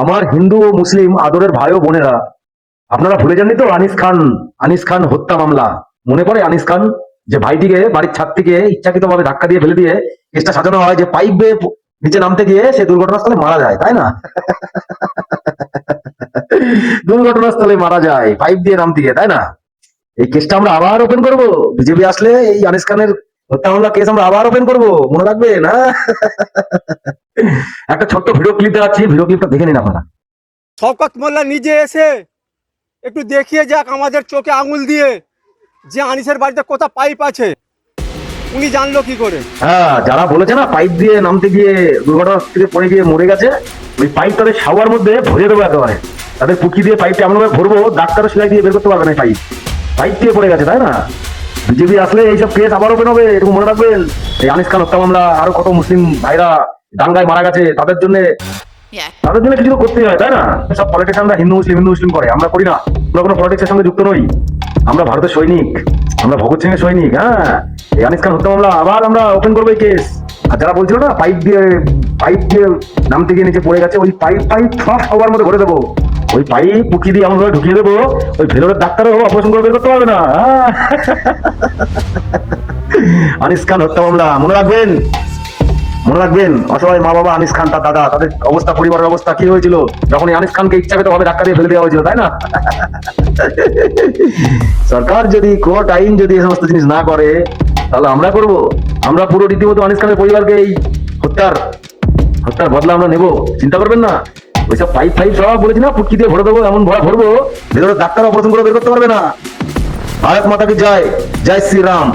আমার হিন্দু ও মুসলিম আদরের ভাই ও বোনেরা, আপনারা ভুলে যাননি তো আনিস খান হত্যা মামলা? মনে পড়ে আনিস খান, যে ভাইটিকে বাড়ির ছাদ থেকে ইচ্ছাকৃতভাবে ধাক্কা দিয়ে ফেলে দিয়ে কেসটা সাজানো হয় যে পাইপ বেয়ে নিচে নামতে গিয়ে সে দুর্ঘটনাস্থলে মারা যায়, তাই না? দুর্ঘটনাস্থলে মারা যায় পাইপ দিয়ে নামতে গিয়ে, তাই না? এই কেসটা আমরা আবার ওপেন করব। বিজেপি আসলে এই আনিস খানের হত্যা মামলা কেস আমরা আবার ওপেন করব, মনে রাখবেন না? একটা ছোট্ট ভিডিও ক্লিপ দেখাচ্ছি, ভিডিও ক্লিপটা দেখে নিন আপনারা। শওকত মোল্লা নিজে এসে একটু দেখিয়ে যাক আমাদের চোখে আঙুল দিয়ে যে আনিসের বাড়িতে কোথা পাইপ আছে, উনি জানলো কি করে? হ্যাঁ, যারা বলেছে না পাইপ দিয়ে নামতে গিয়ে দুর্ঘটনা থেকে পড়ে গিয়ে মরে গেছে, ওই পাইপ তাদের শাওয়ার মধ্যে ভরে দেবো একেবারে। তাদের পুকি দিয়ে পাইপটা এমন ভাবে ভরবো, ডাক্তারও সেলাই দিয়ে বের করতে পারবে না। পাইপ পাইপ দিয়ে পড়ে গেছে, তাই না? বিজেপি আসলে এইসব কেস আবার ওপেন হবে, এরকম মনে রাখবেন। এই আনিস খান হত্যা মামলা, আরো কত মুসলিম ভাইরা দাঙ্গায় মারা গেছে, তাদের জন্য কিছু তো করতেই হয়, তাই না? সব পলিটিশিয়ানরা হিন্দু মুসলিম করে, আমরা করি না। আমরা কোনো পলিটিক্সের সঙ্গে যুক্ত নই, আমরা ভারতের সৈনিক, আমরা ভগৎ সিং এর সৈনিক। হ্যাঁ, এই আনিস খান হত্যা মামলা আবার আমরা ওপেন করবো এই কেস। আর যারা বলছিল না পাইপ দিয়ে নামতে গিয়ে নিচে পড়ে গেছে, ওই পাইপ সব সবার মধ্যে ভরে দেবো। ওই পাইপ পুকি দিয়ে এমন ভাবে ঢুকিয়ে দেবো, ওই ভেলোরের ডাক্তারও অপারেশন করে বের করতে পারবে না। আনিস খান হত্যা মামলা মনে রাখবেন, অসহায় মা বাবা, আনিস খান তার দাদা, তাদের অবস্থা, পরিবারের অবস্থা কি হয়েছিল যখন এই আনিস খানকে ইচ্ছাকৃতভাবে ধাক্কা দিয়ে ফেলে দেওয়া হয়েছিল, তাই না? সরকার যদি, কোর্ট আইন যদি এই সমস্ত জিনিস না করে, তাহলে আমরা করব। আমরা পুরো রীতিমতো আনিস খানের পরিবারকে এই হত্যার বদলা আমরা নেব, চিন্তা করবেন না। ওইসব পাইপ সব বলেছি না, ফুটকি দিয়ে ভরে দেবো, এমন ভরবো ভেতরে ডাক্তার অপারেশন করে বের করতে পারবে না। ভারত মাতা কি জয়, জয় শ্রীরাম।